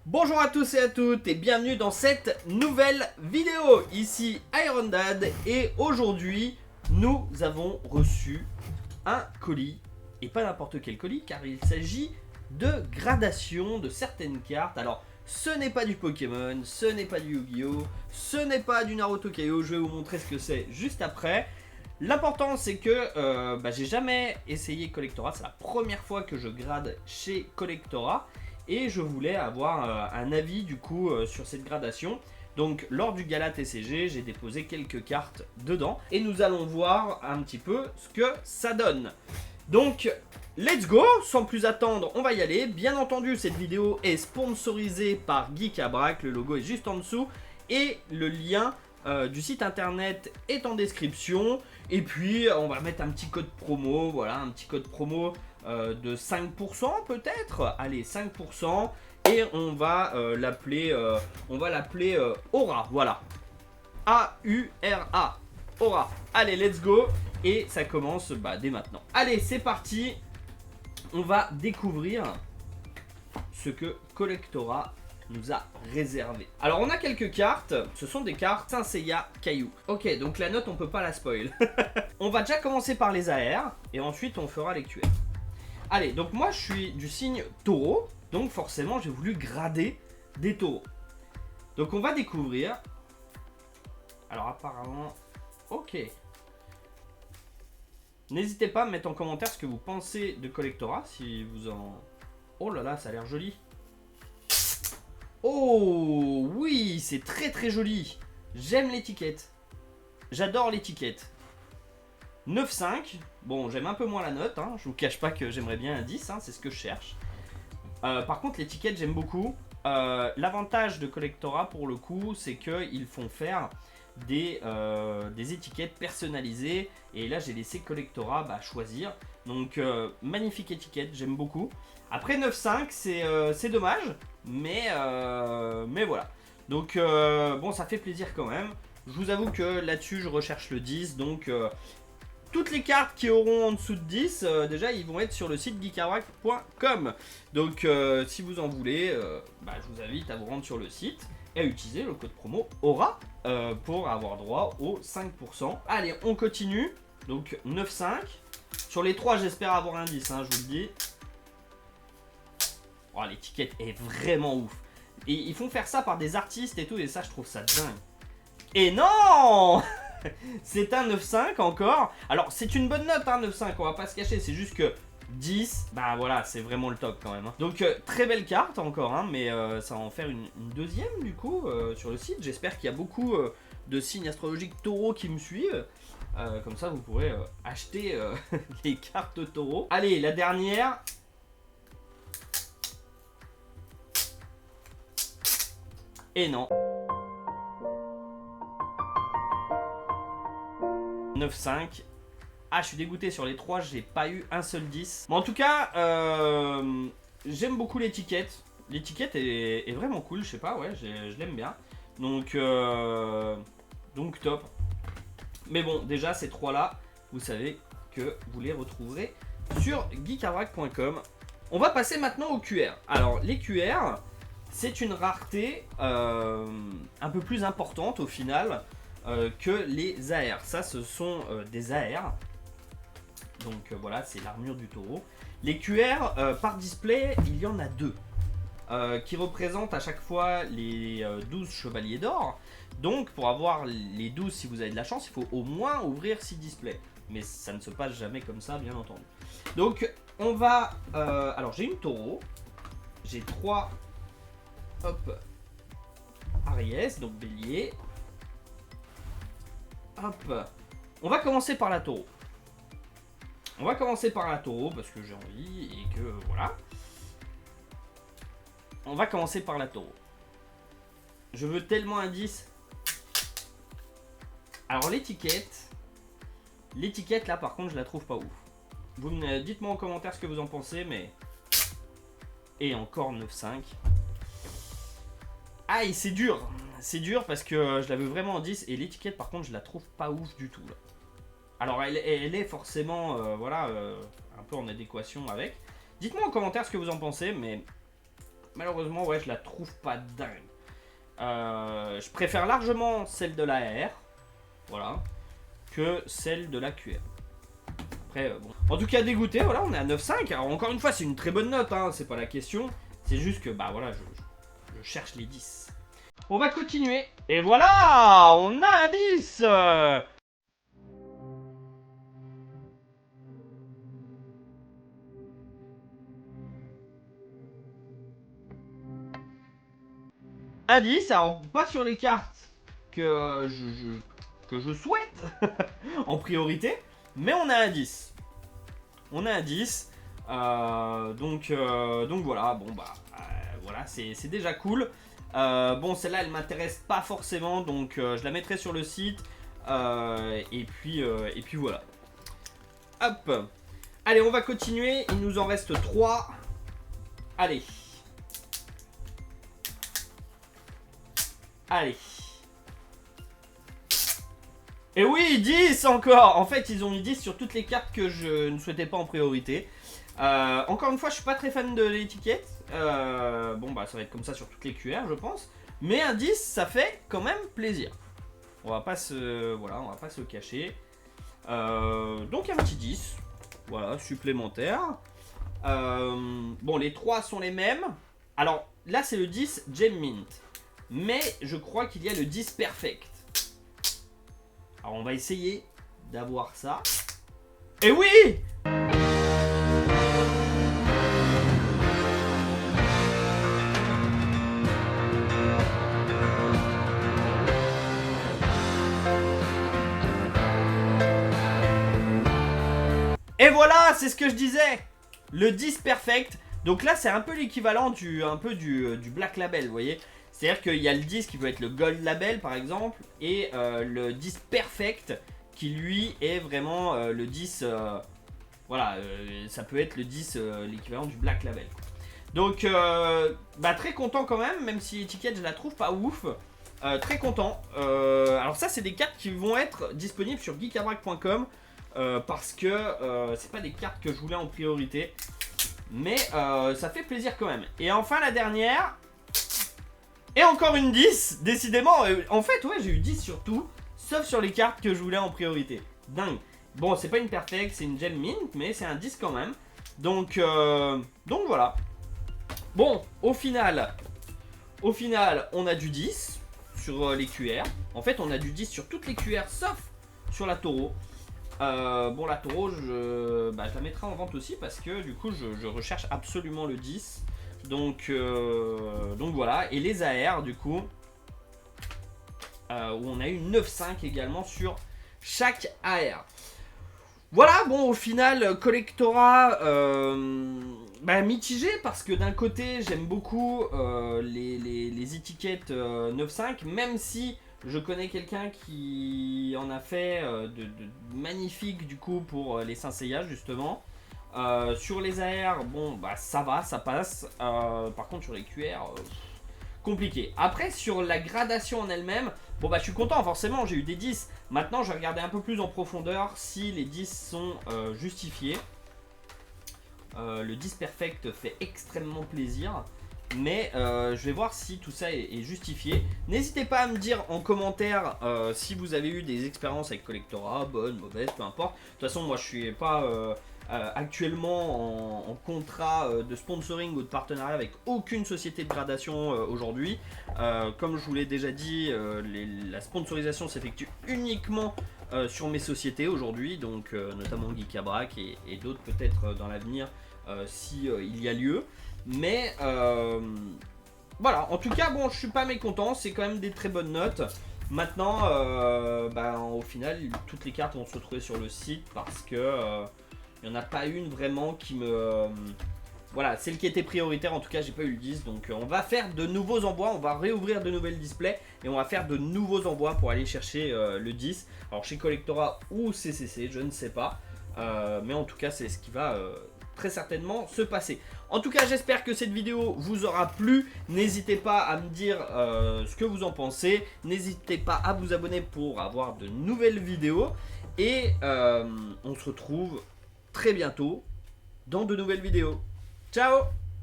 Bonjour à tous et à toutes et bienvenue dans cette nouvelle vidéo. Ici Iron Dad et aujourd'hui nous avons reçu un colis et pas n'importe quel colis car il s'agit de gradation de certaines cartes. Alors ce n'est pas du Pokémon, ce n'est pas du Yu-Gi-Oh, ce n'est pas du Naruto Kaiô, je vais vous montrer ce que c'est juste après. L'important c'est que j'ai jamais essayé Collectora, c'est la première fois que je grade chez Collectora. Et je voulais avoir un avis du coup sur cette gradation. Donc lors du gala TCG, j'ai déposé quelques cartes dedans. Et nous allons voir un petit peu ce que ça donne. Donc let's go, sans plus attendre, on va y aller. Bien entendu, cette vidéo est sponsorisée par Geekabrac, le logo est juste en dessous. Et le lien du site internet est en description. Et puis on va mettre un petit code promo, voilà, un petit code promo de 5% peut-être. Allez, 5%. Et on va l'appeler Aura, voilà. A-U-R-A. Aura. Allez, let's go. Et ça commence dès maintenant. Allez, c'est parti. On va découvrir ce que Collectora nous a réservé. Alors on a quelques cartes, ce sont des cartes Saint Seiya Caillou. Ok, donc la note on peut pas la spoil. On va déjà commencer par les AR et ensuite on fera les QR. Allez, donc moi je suis du signe taureau, donc forcément j'ai voulu grader des taureaux. Donc on va découvrir. Alors apparemment, ok. N'hésitez pas à mettre en commentaire ce que vous pensez de Collectora, si vous en... Oh là là, ça a l'air joli. Oh oui, c'est très très joli. J'aime l'étiquette. J'adore l'étiquette. 9,5. Bon, j'aime un peu moins la note. Hein. Je vous cache pas que j'aimerais bien un 10. Hein, c'est ce que je cherche. Par contre, l'étiquette, j'aime beaucoup. L'avantage de Collectora, pour le coup, c'est qu'ils font faire des étiquettes personnalisées. Et là, j'ai laissé Collectora choisir. Donc, magnifique étiquette, j'aime beaucoup. Après 9,5, c'est dommage. Mais voilà. Donc, bon, ça fait plaisir quand même. Je vous avoue que là-dessus, je recherche le 10. Donc, toutes les cartes qui auront en dessous de 10, déjà, ils vont être sur le site geekabrac.com. Donc, si vous en voulez, je vous invite à vous rendre sur le site et à utiliser le code promo Aura pour avoir droit aux 5%. Allez, on continue. Donc, 9,5. Sur les 3, j'espère avoir un 10, hein, je vous le dis. Oh, l'étiquette est vraiment ouf. Et ils font faire ça par des artistes et tout, et ça, je trouve ça dingue. Et non c'est un 9,5 encore. Alors, c'est une bonne note, hein, 9,5, on va pas se cacher. C'est juste que 10, voilà, c'est vraiment le top quand même. Hein. Donc, très belle carte encore, hein, mais ça va en faire une deuxième, du coup, sur le site. J'espère qu'il y a beaucoup de signes astrologiques taureaux qui me suivent. Comme ça, vous pourrez acheter les cartes taureaux. Allez, la dernière. Et non. 9,5. Ah, je suis dégoûté sur les 3, j'ai pas eu un seul 10. Bon, en tout cas, j'aime beaucoup l'étiquette. L'étiquette est vraiment cool, je sais pas, ouais, je l'aime bien. Donc top. Mais bon, déjà, ces 3-là, vous savez que vous les retrouverez sur geekabrac.com. On va passer maintenant aux QR. Alors, les QR, c'est une rareté un peu plus importante au final que les AR. Ça, ce sont des AR. Donc voilà, c'est l'armure du taureau. Les QR, par display, il y en a 2. Qui représentent à chaque fois les 12 chevaliers d'or. Donc pour avoir les 12, si vous avez de la chance, il faut au moins ouvrir 6 displays. Mais ça ne se passe jamais comme ça, bien entendu. Donc on va... alors j'ai une taureau. J'ai 3... Hop. Aries, donc bélier. Hop. On va commencer par la taureau. On va commencer par la taureau parce que j'ai envie et que voilà. On va commencer par la taureau. Je veux tellement un 10. Alors l'étiquette là par contre je la trouve pas ouf. Vous dites-moi en commentaire ce que vous en pensez, mais... Et encore 9,5. Aïe, c'est dur. C'est dur parce que je la veux vraiment en 10 et l'étiquette par contre je la trouve pas ouf du tout là. Alors elle est forcément un peu en adéquation avec. Dites-moi en commentaire ce que vous en pensez, mais malheureusement, ouais, je la trouve pas dingue. Je préfère largement celle de la R, voilà, que celle de la QR. Après, bon. En tout cas, dégoûté, voilà, on est à 9,5. Alors, encore une fois, c'est une très bonne note, hein, c'est pas la question. C'est juste que, bah voilà, je cherche les 10. On va continuer. Et voilà, on a un 10. Un 10, alors pas sur les cartes que, que je souhaite en priorité, mais on a un 10. On a un 10. Donc voilà, bon bah voilà, c'est déjà cool. Bon, celle-là, elle m'intéresse pas forcément, donc je la mettrai sur le site. Et puis voilà. Hop. Allez, on va continuer. Il nous en reste 3. Allez. Allez. Et oui, 10 encore. En fait, ils ont mis 10 sur toutes les cartes que je ne souhaitais pas en priorité. Encore une fois, je suis pas très fan de l'étiquette. Bon, bah, ça va être comme ça sur toutes les QR, je pense. Mais un 10, ça fait quand même plaisir. On va pas se, voilà, on va pas se le cacher. Donc un petit 10, voilà, supplémentaire. Bon, les 3 sont les mêmes. Alors là, c'est le 10 Gem Mint. Mais je crois qu'il y a le 10 Perfect. Alors on va essayer d'avoir ça. Et oui! Et voilà, c'est ce que je disais. Le 10 Perfect. Donc là, c'est un peu l'équivalent du Black Label, vous voyez. C'est-à-dire qu'il y a le 10 qui peut être le Gold Label, par exemple, et le 10 Perfect, qui lui est vraiment le 10... voilà, ça peut être le 10, l'équivalent du Black Label. Donc, bah, très content quand même si l'étiquette, je la trouve pas ouf. Très content. Alors ça, c'est des cartes qui vont être disponibles sur geekabrac.com. Parce que c'est pas des cartes que je voulais en priorité, mais ça fait plaisir quand même. Et enfin la dernière, et encore une 10, décidément. En fait, ouais, j'ai eu 10 sur tout, sauf sur les cartes que je voulais en priorité. Dingue. Bon, c'est pas une perfect, c'est une gem mint, mais c'est un 10 quand même. Donc voilà. Bon, au final, on a du 10 sur les QR. En fait, on a du 10 sur toutes les QR, sauf sur la taureau. Bon, la taureau, je la mettrai en vente aussi parce que du coup, je recherche absolument le 10. Donc voilà. Et les AR, du coup, où on a eu 9,5 également sur chaque AR. Voilà, bon, au final, collectorat mitigé parce que d'un côté, j'aime beaucoup les étiquettes 9,5, même si je connais quelqu'un qui en a fait de magnifiques du coup pour les Saint Seiya justement. Sur les AR, bon bah ça va, ça passe. Par contre sur les QR, compliqué. Après sur la gradation en elle-même, bon bah je suis content forcément, j'ai eu des 10. Maintenant je vais regarder un peu plus en profondeur si les 10 sont justifiés. Le 10 Perfect fait extrêmement plaisir. Mais je vais voir si tout ça est justifié. N'hésitez pas à me dire en commentaire si vous avez eu des expériences avec Collectora, bonnes, mauvaises, peu importe. De toute façon, moi je suis pas actuellement en contrat de sponsoring ou de partenariat avec aucune société de gradation aujourd'hui. Comme je vous l'ai déjà dit, la sponsorisation s'effectue uniquement sur mes sociétés aujourd'hui, donc notamment Geekabrac et d'autres peut-être dans l'avenir si il y a lieu. Mais voilà, en tout cas, bon, je suis pas mécontent, c'est quand même des très bonnes notes. Maintenant, au final, toutes les cartes vont se retrouver sur le site parce que il n'y en a pas une vraiment qui me... voilà, celle qui était prioritaire, en tout cas, j'ai pas eu le 10. Donc on va faire de nouveaux envois, on va réouvrir de nouvelles displays et on va faire de nouveaux envois pour aller chercher le 10. Alors chez Collectora ou CCC, je ne sais pas. Mais en tout cas, c'est ce qui va... très certainement se passer. En tout cas, j'espère que cette vidéo vous aura plu. N'hésitez pas à me dire ce que vous en pensez. N'hésitez pas à vous abonner pour avoir de nouvelles vidéos. Et on se retrouve très bientôt dans de nouvelles vidéos. Ciao!